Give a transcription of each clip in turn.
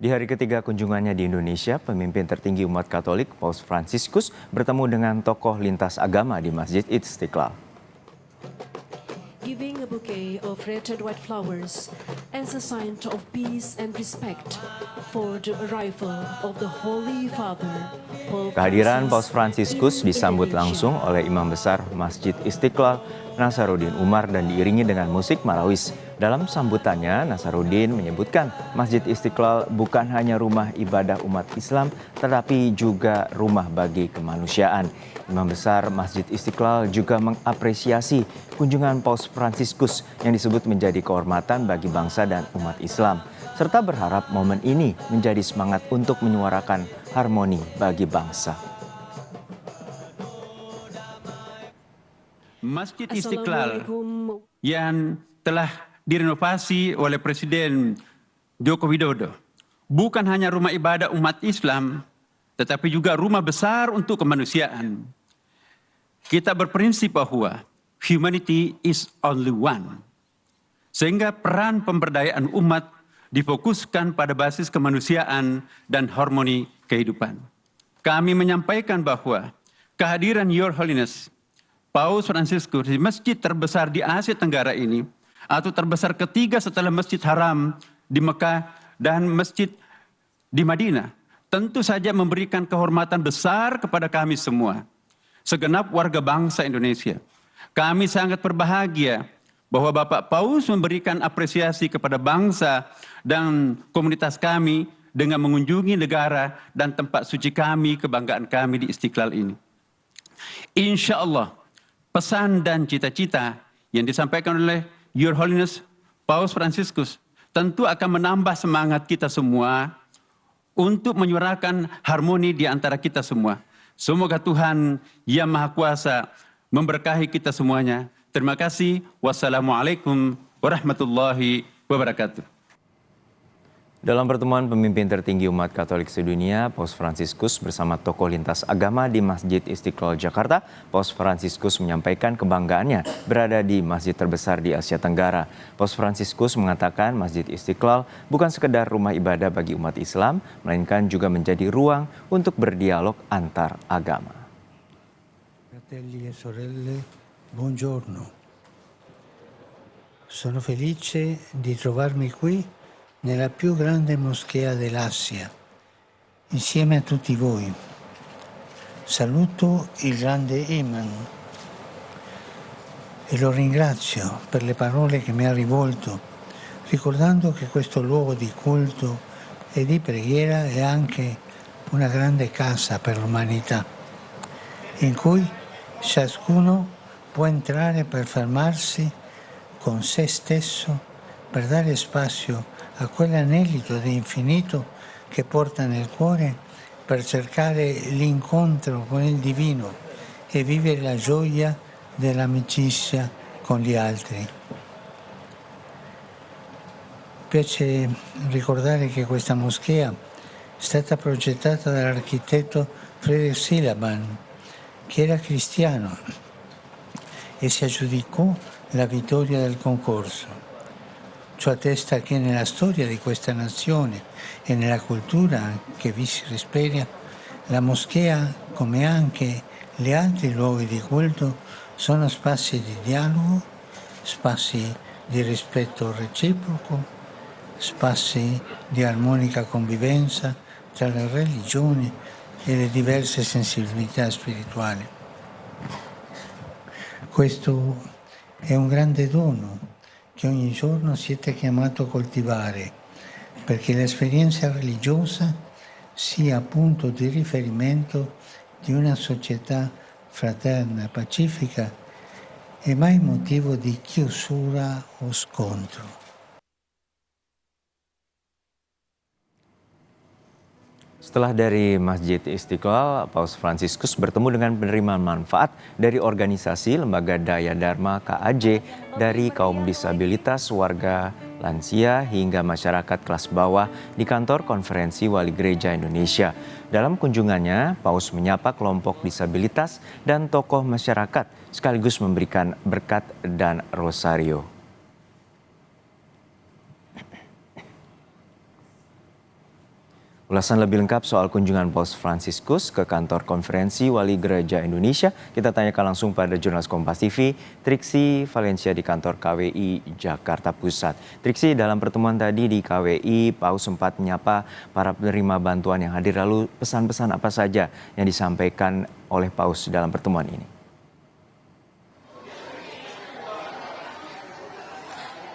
Di hari ketiga kunjungannya di Indonesia, pemimpin tertinggi umat Katolik, Paus Fransiskus, bertemu dengan tokoh lintas agama di Masjid Istiqlal. Giving a bouquet of red and white flowers as a sign of peace and respect for the arrival of the Holy Father. Kehadiran Paus Fransiskus disambut langsung oleh Imam Besar Masjid Istiqlal, Nasaruddin Umar, dan diiringi dengan musik marawis. Dalam sambutannya, Nasaruddin menyebutkan Masjid Istiqlal bukan hanya rumah ibadah umat Islam, tetapi juga rumah bagi kemanusiaan. Imam Besar Masjid Istiqlal juga mengapresiasi kunjungan Paus Fransiskus yang disebut menjadi kehormatan bagi bangsa dan umat Islam, serta berharap momen ini menjadi semangat untuk menyuarakan harmoni bagi bangsa. Masjid Istiqlal yang telah direnovasi oleh Presiden Joko Widodo bukan hanya rumah ibadah umat Islam, tetapi juga rumah besar untuk kemanusiaan. Kita berprinsip bahwa humanity is only one, sehingga peran pemberdayaan umat difokuskan pada basis kemanusiaan dan harmoni kehidupan. Kami menyampaikan bahwa kehadiran Your Holiness Paus Fransiskus di masjid terbesar di Asia Tenggara ini, atau terbesar ketiga setelah Masjid Haram di Mekah dan Masjid di Madinah, tentu saja memberikan kehormatan besar kepada kami semua, segenap warga bangsa Indonesia. Kami sangat berbahagia bahwa Bapak Paus memberikan apresiasi kepada bangsa dan komunitas kami dengan mengunjungi negara dan tempat suci kami, kebanggaan kami di Istiqlal ini. Insya Allah, pesan dan cita-cita yang disampaikan oleh Your Holiness Paus Fransiskus tentu akan menambah semangat kita semua untuk menyuarakan harmoni di antara kita semua. Semoga Tuhan Yang Maha Kuasa memberkahi kita semuanya. Terima kasih. Wassalamualaikum warahmatullahi wabarakatuh. Dalam pertemuan pemimpin tertinggi umat Katolik sedunia, Paus Fransiskus bersama tokoh lintas agama di Masjid Istiqlal Jakarta, Paus Fransiskus menyampaikan kebanggaannya berada di masjid terbesar di Asia Tenggara. Paus Fransiskus mengatakan Masjid Istiqlal bukan sekedar rumah ibadah bagi umat Islam, melainkan juga menjadi ruang untuk berdialog antar agama. Fratelli e sorelle, buongiorno. Sono felice di trovarmi qui nella più grande moschea dell'Asia, insieme a tutti voi. Saluto il grande Imam e lo ringrazio per le parole che mi ha rivolto, ricordando che questo luogo di culto e di preghiera è anche una grande casa per l'umanità, in cui ciascuno può entrare per fermarsi con se stesso, per dare spazio a quell'anelito di infinito che porta nel cuore per cercare l'incontro con il divino e vivere la gioia dell'amicizia con gli altri. Mi piace ricordare che questa moschea è stata progettata dall'architetto Frederick Silaban, che era cristiano e si aggiudicò la vittoria del concorso. Ciò attesta che nella storia di questa nazione e nella cultura che vi si respira, la moschea, come anche gli altri luoghi di culto, sono spazi di dialogo, spazi di rispetto reciproco, spazi di armonica convivenza tra le religioni e le diverse sensibilità spirituali. Questo è un grande dono che ogni giorno siete chiamato a coltivare, perché l'esperienza religiosa sia punto di riferimento di una società fraterna, pacifica e mai motivo di chiusura o scontro. Setelah dari Masjid Istiqlal, Paus Fransiskus bertemu dengan penerima manfaat dari organisasi Lembaga Daya Dharma KAJ dari kaum disabilitas, warga lansia hingga masyarakat kelas bawah di kantor Konferensi Wali Gereja Indonesia. Dalam kunjungannya, Paus menyapa kelompok disabilitas dan tokoh masyarakat sekaligus memberikan berkat dan rosario. Ulasan lebih lengkap soal kunjungan Paus Fransiskus ke kantor konferensi Wali Gereja Indonesia, kita tanyakan langsung pada jurnalis Kompas TV, Triksi Valencia di kantor KWI Jakarta Pusat. Triksi, dalam pertemuan tadi di KWI, Paus sempat menyapa para penerima bantuan yang hadir, lalu pesan-pesan apa saja yang disampaikan oleh Paus dalam pertemuan ini?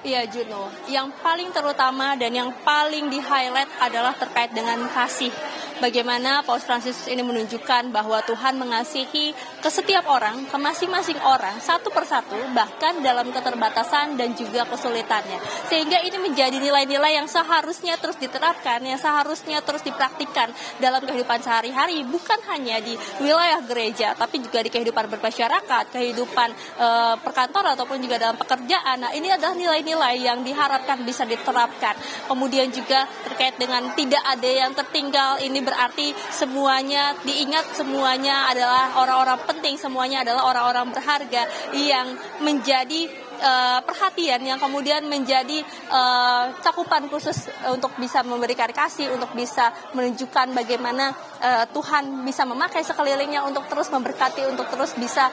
Iya Juno, yang paling terutama dan yang paling di-highlight adalah terkait dengan kasih. Bagaimana Paus Fransiskus ini menunjukkan bahwa Tuhan mengasihi ke setiap orang, ke masing-masing orang, satu persatu, bahkan dalam keterbatasan dan juga kesulitannya. Sehingga ini menjadi nilai-nilai yang seharusnya terus diterapkan, yang seharusnya terus dipraktikkan dalam kehidupan sehari-hari, bukan hanya di wilayah gereja, tapi juga di kehidupan bermasyarakat, kehidupan perkantoran ataupun juga dalam pekerjaan. Nah, ini adalah nilai-nilai yang diharapkan bisa diterapkan. Kemudian juga terkait dengan tidak ada yang tertinggal, ini berarti semuanya diingat, semuanya adalah orang-orang penting, semuanya adalah orang-orang berharga yang menjadi perhatian, yang kemudian menjadi cakupan khusus untuk bisa memberikan kasih, untuk bisa menunjukkan bagaimana Tuhan bisa memakai sekelilingnya untuk terus memberkati, untuk terus bisa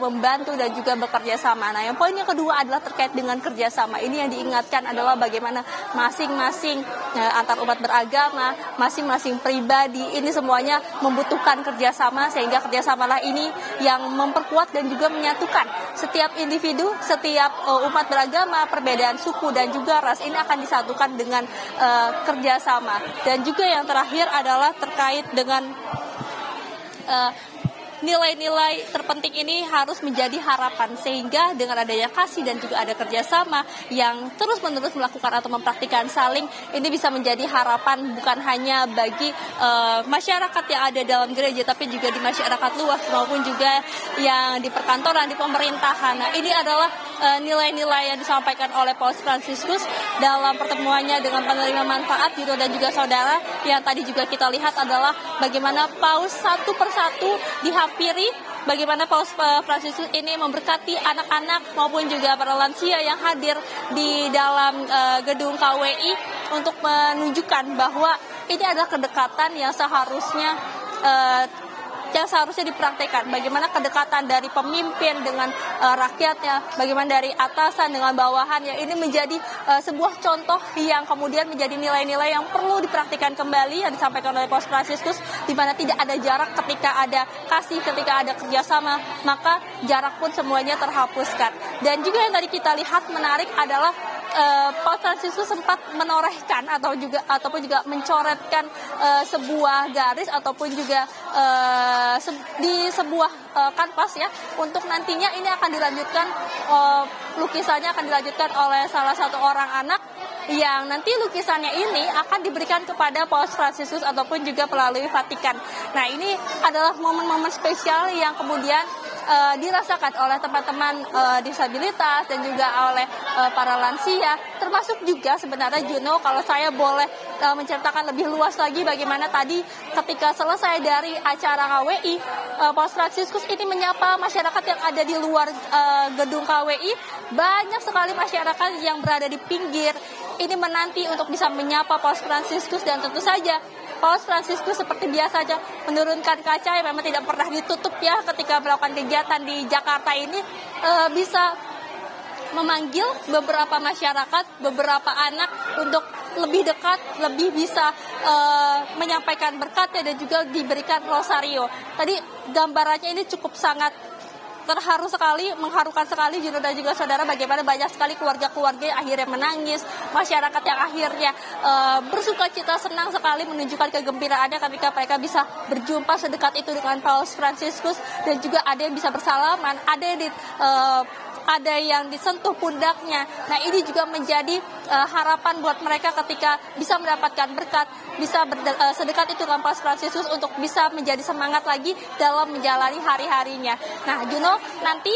membantu dan juga bekerja sama. Nah, yang poin yang kedua adalah terkait dengan kerjasama. Ini yang diingatkan adalah bagaimana masing-masing antar umat beragama, masing-masing pribadi, ini semuanya membutuhkan kerjasama, sehingga kerjasamalah ini yang memperkuat dan juga menyatukan setiap individu, setiap umat beragama, perbedaan suku dan juga ras ini akan disatukan dengan kerjasama. Dan juga yang terakhir adalah terkait dengan nilai-nilai terpenting ini harus menjadi harapan, sehingga dengan adanya kasih dan juga ada kerjasama yang terus-menerus melakukan atau mempraktikkan saling, ini bisa menjadi harapan bukan hanya bagi masyarakat yang ada dalam gereja, tapi juga di masyarakat luas maupun juga yang di perkantoran, di pemerintahan. Nah, ini adalah nilai-nilai yang disampaikan oleh Paus Fransiskus dalam pertemuannya dengan penerima manfaat Juno dan juga saudara. Yang tadi juga kita lihat adalah bagaimana Paus satu persatu dihampiri, bagaimana Paus Fransiskus ini memberkati anak-anak maupun juga para lansia yang hadir di dalam gedung KWI untuk menunjukkan bahwa ini adalah kedekatan yang seharusnya dipraktekkan. Bagaimana kedekatan dari pemimpin dengan rakyatnya, bagaimana dari atasan dengan bawahannya, ini menjadi sebuah contoh yang kemudian menjadi nilai-nilai yang perlu dipraktikkan kembali yang disampaikan oleh Paus Fransiskus, di mana tidak ada jarak ketika ada kasih, ketika ada kerjasama, maka jarak pun semuanya terhapuskan. Dan juga yang tadi kita lihat menarik adalah Paus Fransiskus sempat menorehkan ataupun juga mencoretkan sebuah garis ataupun juga di sebuah kanvas ya, untuk nantinya ini akan dilanjutkan, lukisannya akan dilanjutkan oleh salah satu orang anak yang nanti lukisannya ini akan diberikan kepada Paus Fransiskus ataupun juga melalui Vatikan. Nah, ini adalah momen-momen spesial yang kemudian dirasakan oleh teman-teman disabilitas dan juga oleh para lansia, termasuk juga sebenarnya Juno, kalau saya boleh menceritakan lebih luas lagi bagaimana tadi ketika selesai dari acara KWI, Paus Fransiskus ini menyapa masyarakat yang ada di luar gedung KWI. Banyak sekali masyarakat yang berada di pinggir ini menanti untuk bisa menyapa Paus Fransiskus, dan tentu saja Paus Fransiskus seperti biasa saja menurunkan kaca yang memang tidak pernah ditutup ya ketika melakukan kegiatan di Jakarta ini, bisa memanggil beberapa masyarakat, beberapa anak untuk lebih dekat, lebih bisa menyampaikan berkatnya dan juga diberikan rosario. Tadi gambarannya ini cukup sangat terharu sekali, mengharukan sekali Juno dan juga saudara, bagaimana banyak sekali keluarga-keluarga yang akhirnya menangis, masyarakat yang akhirnya bersuka cita, senang sekali menunjukkan kegembiraannya ketika mereka bisa berjumpa sedekat itu dengan Paus Fransiskus, dan juga ada yang bisa bersalaman, ada yang disentuh pundaknya. Nah, ini juga menjadi harapan buat mereka ketika bisa mendapatkan berkat, bisa sedekat itu dengan Paus Fransiskus untuk bisa menjadi semangat lagi dalam menjalani hari-harinya. Nah, Juno, nanti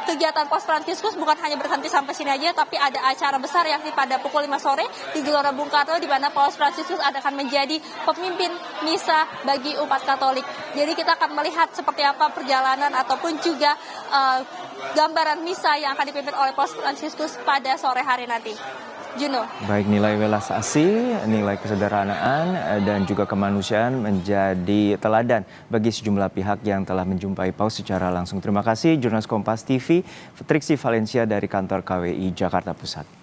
kegiatan Paus Fransiskus bukan hanya berhenti sampai sini aja, tapi ada acara besar yang pada pukul 5 sore di Gelora Bung Karno, di mana Paus Fransiskus akan menjadi pemimpin misa bagi umat Katolik. Jadi kita akan melihat seperti apa perjalanan ataupun juga gambaran misa yang akan dipimpin oleh Paus Fransiskus pada sore hari nanti. Juno. Baik, nilai welas asih, nilai kesederhanaan, dan juga kemanusiaan menjadi teladan bagi sejumlah pihak yang telah menjumpai Paus secara langsung. Terima kasih jurnalis Kompas TV, Triksi Valencia dari kantor KWI Jakarta Pusat.